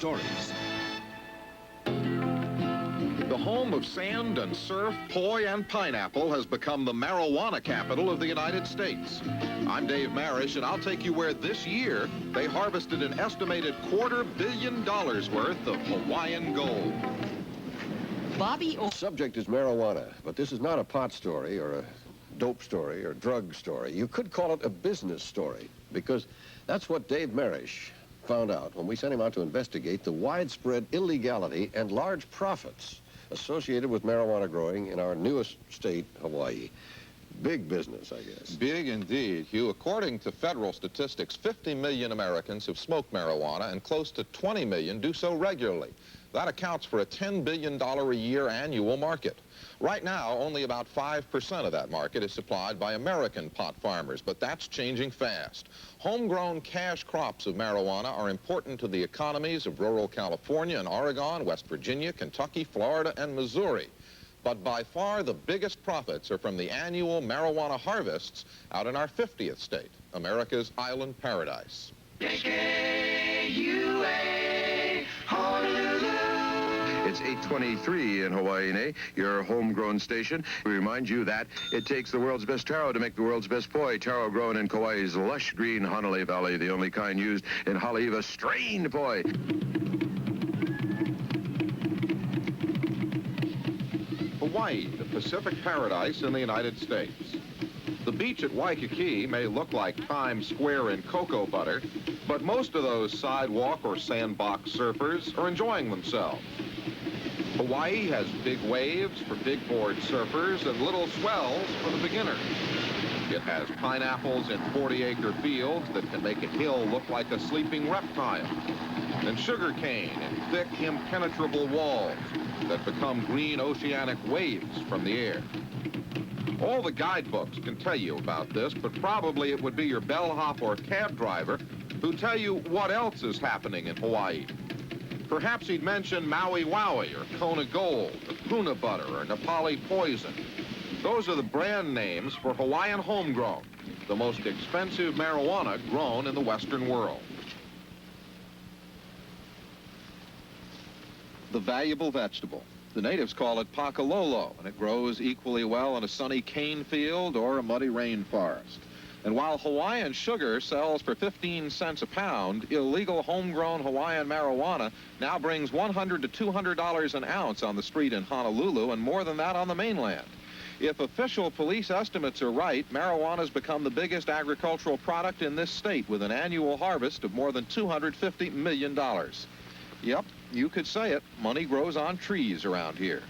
stories. The home of sand and surf, poi, and pineapple has become the marijuana capital of the United States. I'm Dave Marish, and I'll take you where this year they harvested an estimated $250 million worth of Hawaiian gold. The subject is marijuana, but this is not a pot story or a dope story or drug story. You could call it a business story, because that's what Dave Marish found out when we sent him out to investigate the widespread illegality and large profits associated with marijuana growing in our newest state, Hawaii. Big business, I guess. Big indeed, Hugh. According to federal statistics, 50 million Americans have smoked marijuana, and close to 20 million do so regularly. That accounts for a $10 billion a year annual market. Right now, only about 5% of that market is supplied by American pot farmers, but that's changing fast. Homegrown cash crops of marijuana are important to the economies of rural California and Oregon, West Virginia, Kentucky, Florida, and Missouri. But by far the biggest profits are from the annual marijuana harvests out in our 50th state, America's island paradise. KUA, Honolulu. It's 8:23 in Hawaiian, your homegrown station. We remind you that it takes the world's best taro to make the world's best poi. Taro grown in Kauai's lush green Hanalei Valley, the only kind used in Haleiwa strained poi. Hawaii, the Pacific paradise in the United States. The beach at Waikiki may look like Times Square in cocoa butter, but most of those sidewalk or sandbox surfers are enjoying themselves. Hawaii has big waves for big board surfers and little swells for the beginner. It has pineapples in 40-acre fields that can make a hill look like a sleeping reptile, and sugarcane in thick, impenetrable walls that become green oceanic waves from the air. All the guidebooks can tell you about this, but probably it would be your bellhop or cab driver who tell you what else is happening in Hawaii. Perhaps he'd mention Maui Wowie or Kona Gold, or Puna Butter, or Nepali Poison. Those are the brand names for Hawaiian homegrown, the most expensive marijuana grown in the Western world. The valuable vegetable. The natives call it pakalolo, and it grows equally well in a sunny cane field or a muddy rainforest. And while Hawaiian sugar sells for 15 cents a pound, illegal homegrown Hawaiian marijuana now brings $100 to $200 an ounce on the street in Honolulu, and more than that on the mainland. If official police estimates are right, marijuana's become the biggest agricultural product in this state, with an annual harvest of more than $250 million. Yep, you could say it. Money grows on trees around here.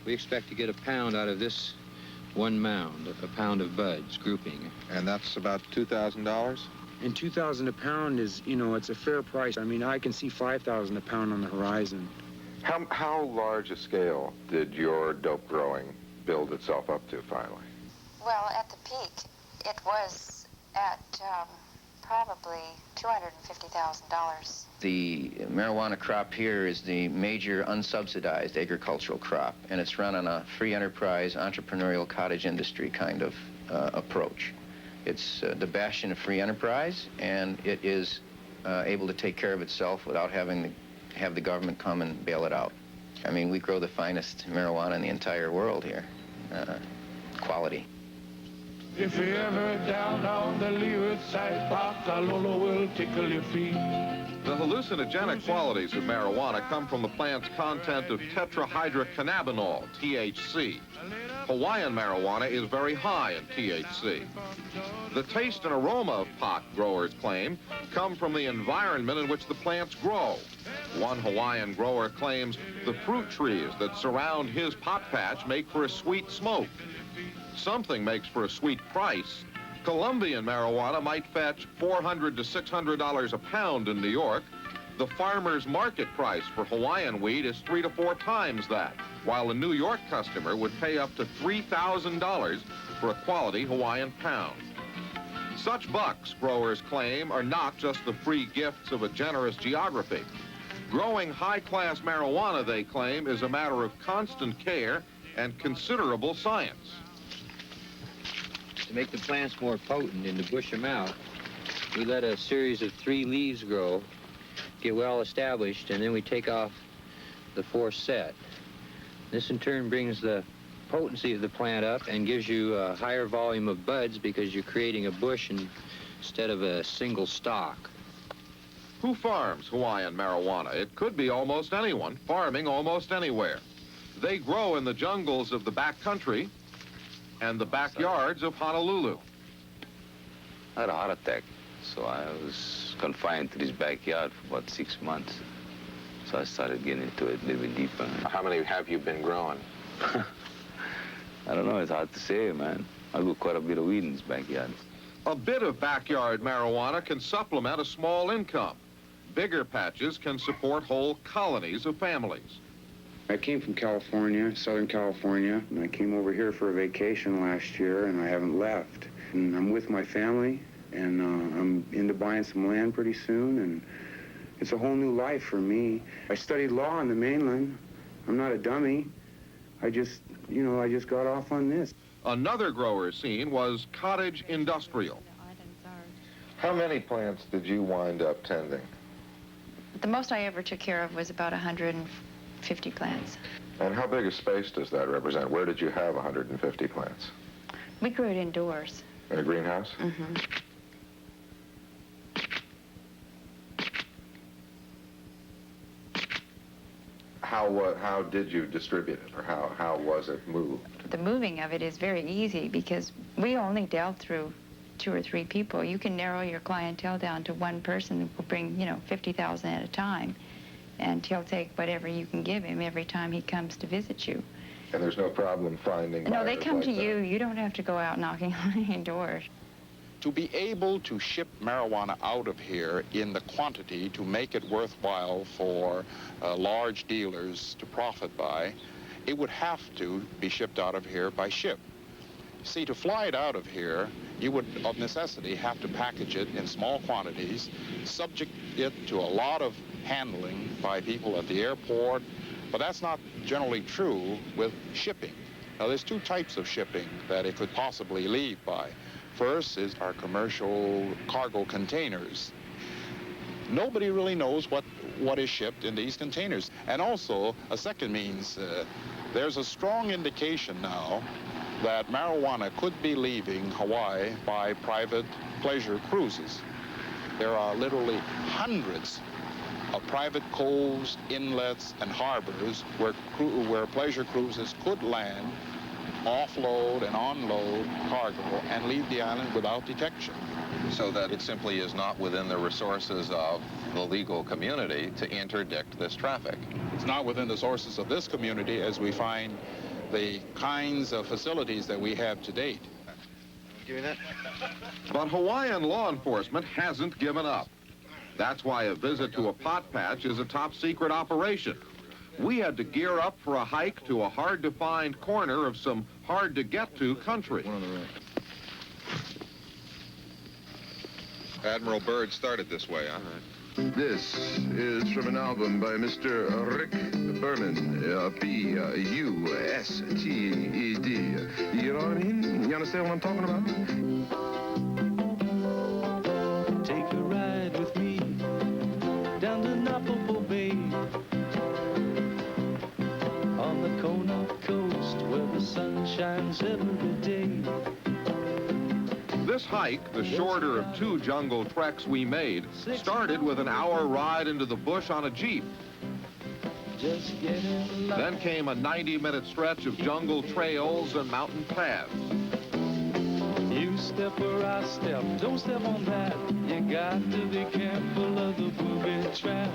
We expect to get a pound out of this one mound, a pound of buds, grouping. And that's about $2,000? And $2,000 a pound is, you know, it's a fair price. I mean, I can see $5,000 a pound on the horizon. How large a scale did your dope growing build itself up to finally? Well, at the peak, it was at probably $250,000. The marijuana crop here is the major unsubsidized agricultural crop, and it's run on a free enterprise, entrepreneurial cottage industry kind of approach. It's the bastion of free enterprise, and it is able to take care of itself without having to have the government come and bail it out. I mean, we grow the finest marijuana in the entire world here. Quality. If you're ever down on the leeward side, Pakalolo will tickle your feet. The hallucinogenic qualities of marijuana come from the plant's content of tetrahydrocannabinol, THC. Hawaiian marijuana is very high in THC. The taste and aroma of pot, growers claim, come from the environment in which the plants grow. One Hawaiian grower claims the fruit trees that surround his pot patch make for a sweet smoke. Something makes for a sweet price. Colombian marijuana might fetch $400 to $600 a pound in New York. The farmer's market price for Hawaiian weed is 3 to 4 times that, while a New York customer would pay up to $3,000 for a quality Hawaiian pound. Such bucks, growers claim, are not just the free gifts of a generous geography. Growing high-class marijuana, they claim, is a matter of constant care and considerable science. To make the plants more potent and to bush them out, we let a series of 3 leaves grow get well established, and then we take off the fourth set. This in turn brings the potency of the plant up and gives you a higher volume of buds because you're creating a bush instead of a single stalk. Who farms Hawaiian marijuana? It could be almost anyone, farming almost anywhere. They grow in the jungles of the backcountry and the backyards of Honolulu. I had a heart attack, so I was confined to this backyard for about 6 months. So I started getting into it a little bit deeper. How many have you been growing? I don't know, it's hard to say, man. I grew quite a bit of weed in this backyard. A bit of backyard marijuana can supplement a small income. Bigger patches can support whole colonies of families. I came from California, Southern California, and I came over here for a vacation last year, and I haven't left. And I'm with my family, and I'm into buying some land pretty soon, and it's a whole new life for me. I studied law on the mainland. I'm not a dummy. I just got off on this. Another grower scene was cottage industrial. How many plants did you wind up tending? The most I ever took care of was about 150 plants. And how big a space does that represent? Where did you have 150 plants? We grew it indoors. In a greenhouse? Mm-hmm. How did you distribute it, or how was it moved? The moving of it is very easy because we only dealt through 2 or 3 people. You can narrow your clientele down to one person who will bring, 50,000 at a time, and he'll take whatever you can give him every time he comes to visit you. And there's no problem finding No, they buyers come like to that? you. You don't have to go out knocking on any doors. To be able to ship marijuana out of here in the quantity to make it worthwhile for large dealers to profit by, it would have to be shipped out of here by ship. See, to fly it out of here, you would, of necessity, have to package it in small quantities, subject it to a lot of handling by people at the airport, but that's not generally true with shipping. Now, there's 2 types of shipping that it could possibly leave by. First is our commercial cargo containers. Nobody really knows what is shipped in these containers. And also, a second means, there's a strong indication now that marijuana could be leaving Hawaii by private pleasure cruises. There are literally hundreds of private coves, inlets, and harbors where pleasure cruises could land, offload and unload cargo, and leave the island without detection. So that it simply is not within the resources of the legal community to interdict this traffic. It's not within the sources of this community as we find the kinds of facilities that we have to date. Give me that. But Hawaiian law enforcement hasn't given up. That's why a visit to a pot patch is a top-secret operation. We had to gear up for a hike to a hard-to-find corner of some hard-to-get-to country. Admiral Byrd started this way, huh? This is from an album by Mr. Rick Berman, P-U-S-T-E-D. You know what I mean? You understand what I'm talking about? Take a ride with me down to Napopo Bay, on the Kona coast where the sun shines every day. This hike, the shorter of 2 jungle treks we made, started with an hour ride into the bush on a Jeep. Then came a 90-minute stretch of jungle trails and mountain paths. You step where I step, don't step on that. You got to be careful of the booby trap.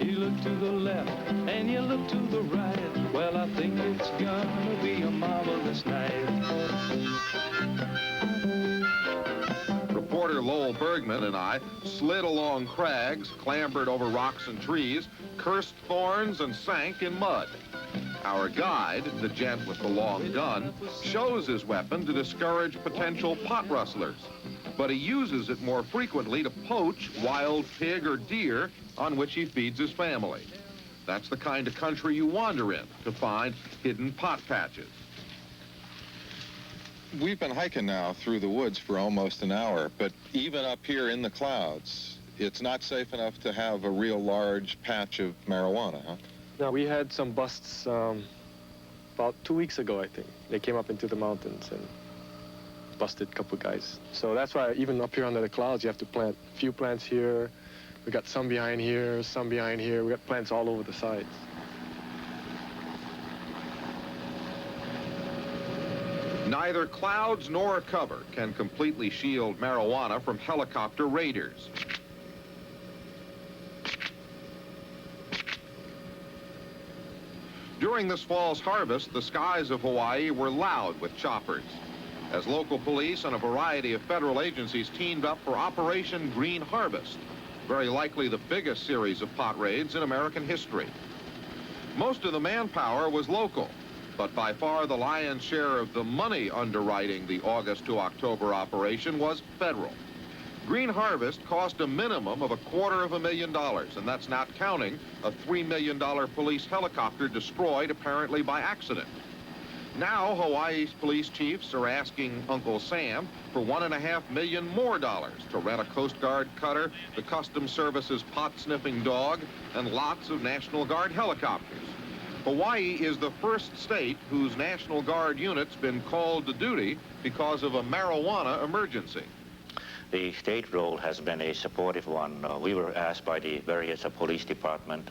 You look to the left and you look to the right. Well, I think it's gonna be a marvelous night. Reporter Lowell Bergman and I slid along crags, clambered over rocks and trees, cursed thorns, and sank in mud. Our guide, the gent with the long gun, shows his weapon to discourage potential pot rustlers, but he uses it more frequently to poach wild pig or deer on which he feeds his family. That's the kind of country you wander in to find hidden pot patches. We've been hiking now through the woods for almost an hour, but even up here in the clouds, It's not safe enough to have a real large patch of marijuana, huh? No, we had some busts about 2 weeks ago, I think. They came up into the mountains and busted a couple guys. So that's why even up here under the clouds, you have to plant a few plants here. We got some behind here, some behind here. We got plants all over the sides. Neither clouds nor cover can completely shield marijuana from helicopter raiders. During this fall's harvest, the skies of Hawaii were loud with choppers, as local police and a variety of federal agencies teamed up for Operation Green Harvest, very likely the biggest series of pot raids in American history. Most of the manpower was local, but by far the lion's share of the money underwriting the August to October operation was federal. Green Harvest cost a minimum of $250,000, and that's not counting a $3 million police helicopter destroyed apparently by accident. Now, Hawaii's police chiefs are asking Uncle Sam for $1.5 million more to rent a Coast Guard cutter, the Customs Service's pot-sniffing dog, and lots of National Guard helicopters. Hawaii is the first state whose National Guard unit's been called to duty because of a marijuana emergency. The state role has been a supportive one. We were asked by the various police department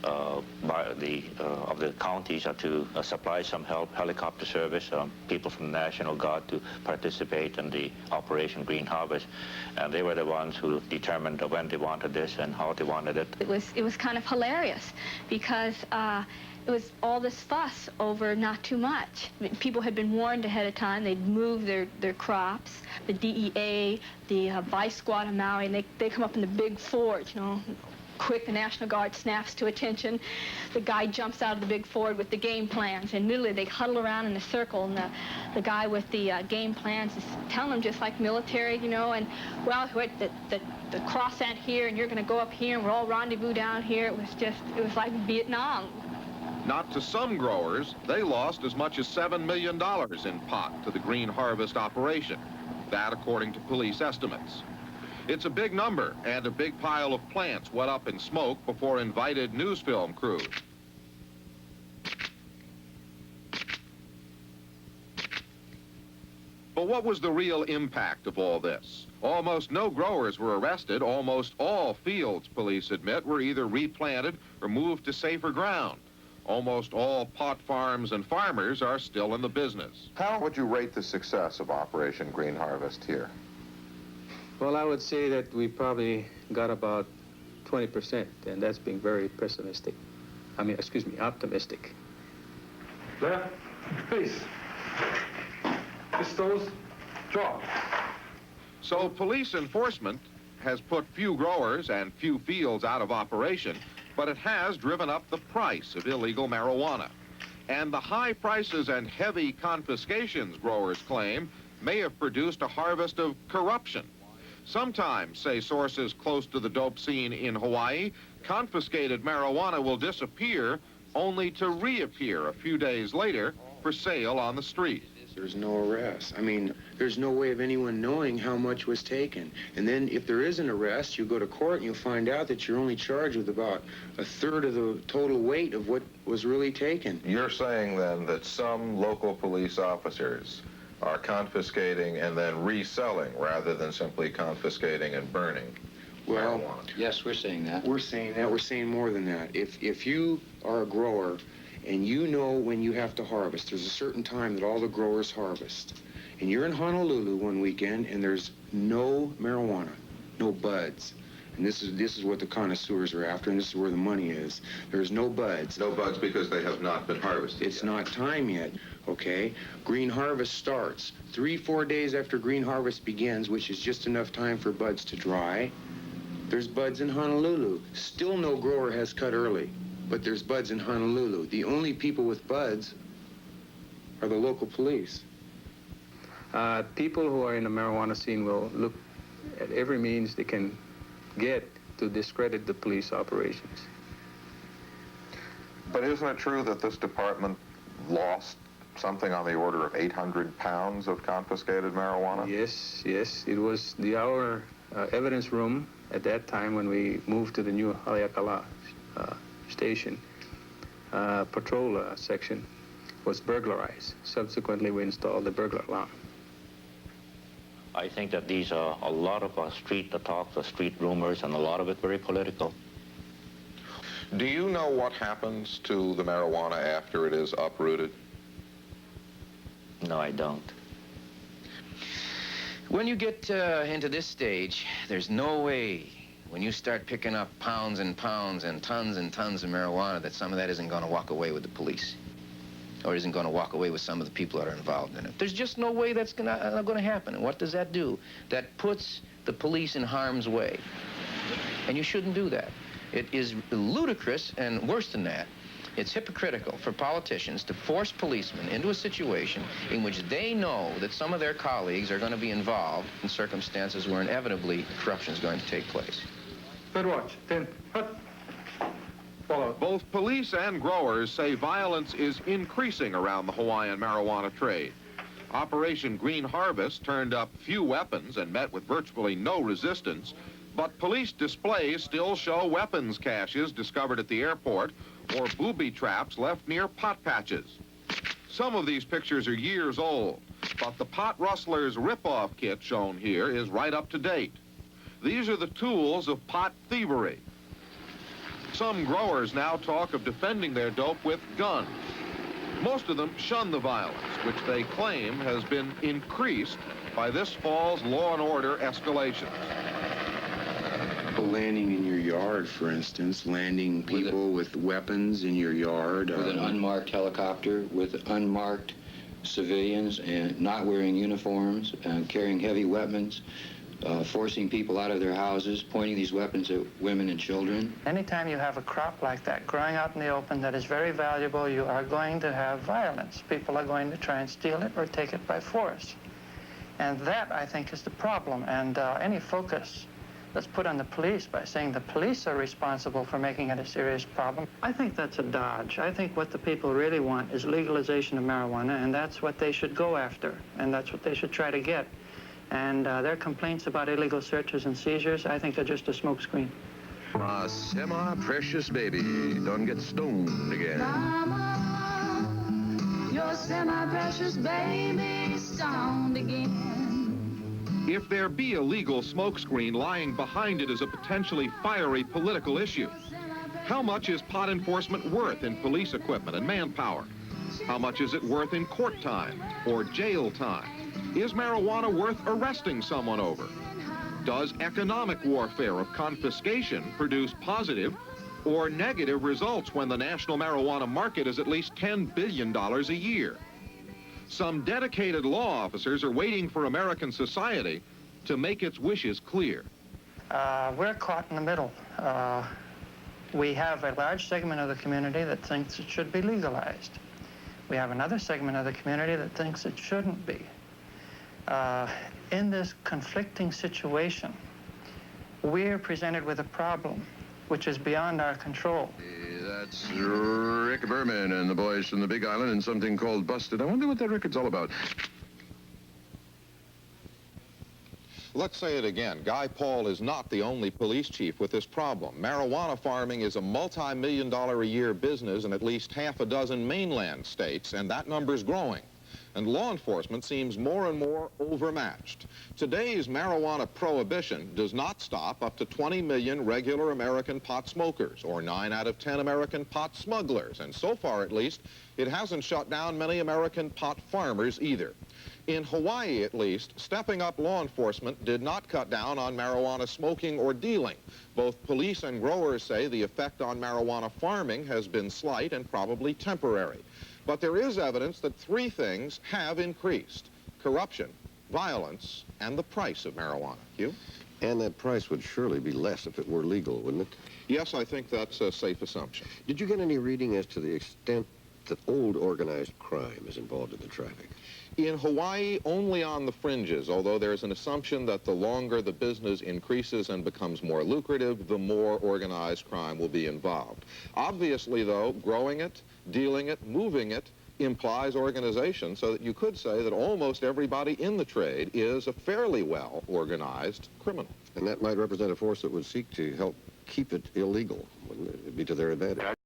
of the counties to supply some help, helicopter service, people from the National Guard to participate in the Operation Green Harvest. And they were the ones who determined when they wanted this and how they wanted it. It was kind of hilarious because it was all this fuss over not too much. People had been warned ahead of time. They'd move their crops. The DEA, the Vice Squad of Maui, and they come up in the big Ford, you know. Quick, the National Guard snaps to attention. The guy jumps out of the big Ford with the game plans, and literally they huddle around in a circle, and the guy with the game plans is telling them just like military, you know, and, well, the cross at here, and you're going to go up here, and we're all rendezvous down here. It was like Vietnam. Not to some growers, they lost as much as $7 million in pot to the Green Harvest operation. That according to police estimates. It's a big number, and a big pile of plants went up in smoke before invited news film crews. But what was the real impact of all this? Almost no growers were arrested. Almost all fields, police admit, were either replanted or moved to safer ground. Almost all pot farms and farmers are still in the business. How would you rate the success of Operation Green Harvest here? Well, I would say that we probably got about 20%, and that's being very pessimistic. Optimistic. Left, face. Pistols, draw. So police enforcement has put few growers and few fields out of operation, but it has driven up the price of illegal marijuana. And the high prices and heavy confiscations, growers claim, may have produced a harvest of corruption. Sometimes, say sources close to the dope scene in Hawaii, confiscated marijuana will disappear only to reappear a few days later for sale on the street. There's no arrest. I mean, there's no way of anyone knowing how much was taken. And then if there is an arrest, you go to court and you'll find out that you're only charged with about a third of the total weight of what was really taken. You're saying then that some local police officers are confiscating and then reselling rather than simply confiscating and burning marijuana? Yes, we're saying that. We're saying that. We're saying more than that. If you are a grower and you know when you have to harvest, there's a certain time that all the growers harvest, and you're in Honolulu one weekend and there's no marijuana, no buds, and this is what the connoisseurs are after, and this is where the money is. There's no buds. No buds because they have not been harvested. It's not time yet, okay? Green harvest starts 3-4 days after green harvest begins, which is just enough time for buds to dry. There's buds in Honolulu. Still no grower has cut early, but there's buds in Honolulu. The only people with buds are the local police. People who are in the marijuana scene will look at every means they can get to discredit the police operations. But isn't it true that this department lost something on the order of 800 pounds of confiscated marijuana? Yes. It was our evidence room At that time, when we moved to the new Haleakala station, patrol section was burglarized. Subsequently, we installed the burglar alarm. I think that these are a lot of street talk, the street rumors, and a lot of it very political. Do you know what happens to the marijuana after it is uprooted? No, I don't. When you get into this stage, there's no way, when you start picking up pounds and pounds and tons of marijuana, that some of that isn't going to walk away with the police, or isn't going to walk away with some of the people that are involved in it. There's just no way that's not going to happen. And what does that do? That puts the police in harm's way. And you shouldn't do that. It is ludicrous, and worse than that, it's hypocritical for politicians to force policemen into a situation in which they know that some of their colleagues are going to be involved in circumstances where inevitably corruption is going to take place. Third watch, 10, hut. Follow. Both police and growers say violence is increasing around the Hawaiian marijuana trade. Operation Green Harvest turned up few weapons and met with virtually no resistance, but police displays still show weapons caches discovered at the airport or booby traps left near pot patches. Some of these pictures are years old, but the pot rustlers rip-off kit shown here is right up to date. These are the tools of pot thievery. Some growers now talk of defending their dope with guns. Most of them shun the violence, which they claim has been increased by this fall's law and order escalations. Landing in your yard, for instance, landing people with weapons in your yard. With an unmarked helicopter, with unmarked civilians and not wearing uniforms, carrying heavy weapons, forcing people out of their houses, pointing these weapons at women and children. Anytime you have a crop like that growing out in the open that is very valuable, you are going to have violence. People are going to try and steal it or take it by force. And that, I think, is the problem. And any focus that's put on the police by saying the police are responsible for making it a serious problem, I think that's a dodge. I think what the people really want is legalization of marijuana, and that's what they should go after, and that's what they should try to get. And their complaints about illegal searches and seizures, I think, are just a smokescreen. A semi-precious baby done get stoned again. Mama, your semi-precious baby stoned again. If there be a legal smokescreen, lying behind it is a potentially fiery political issue. How much is pot enforcement worth in police equipment and manpower? How much is it worth in court time or jail time? Is marijuana worth arresting someone over? Does economic warfare of confiscation produce positive or negative results when the national marijuana market is at least $10 billion a year? Some dedicated law officers are waiting for American society to make its wishes clear. We're caught in the middle. We have a large segment of the community that thinks it should be legalized. We have another segment of the community that thinks it shouldn't be. In this conflicting situation, we're presented with a problem which is beyond our control. That's Rick Berman and the boys from the Big Island in something called Busted. I wonder what that record's all about. Let's say it again. Guy Paul is not the only police chief with this problem. Marijuana farming is a multi-million-dollar a year business in at least half a dozen mainland states, and that number's growing. And law enforcement seems more and more overmatched. Today's marijuana prohibition does not stop up to 20 million regular American pot smokers, or 9 out of 10 American pot smugglers. And so far, at least, it hasn't shut down many American pot farmers either. In Hawaii, at least, stepping up law enforcement did not cut down on marijuana smoking or dealing. Both police and growers say the effect on marijuana farming has been slight and probably temporary. But there is evidence that 3 things have increased: corruption, violence, and the price of marijuana. Hugh? And that price would surely be less if it were legal, wouldn't it? Yes, I think that's a safe assumption. Did you get any reading as to the extent that old organized crime is involved in the traffic? In Hawaii, only on the fringes, although there's an assumption that the longer the business increases and becomes more lucrative, the more organized crime will be involved. Obviously, though, growing it, dealing it, moving it implies organization, so that you could say that almost everybody in the trade is a fairly well-organized criminal. And that might represent a force that would seek to help keep it illegal. Wouldn't it? It'd be to their advantage.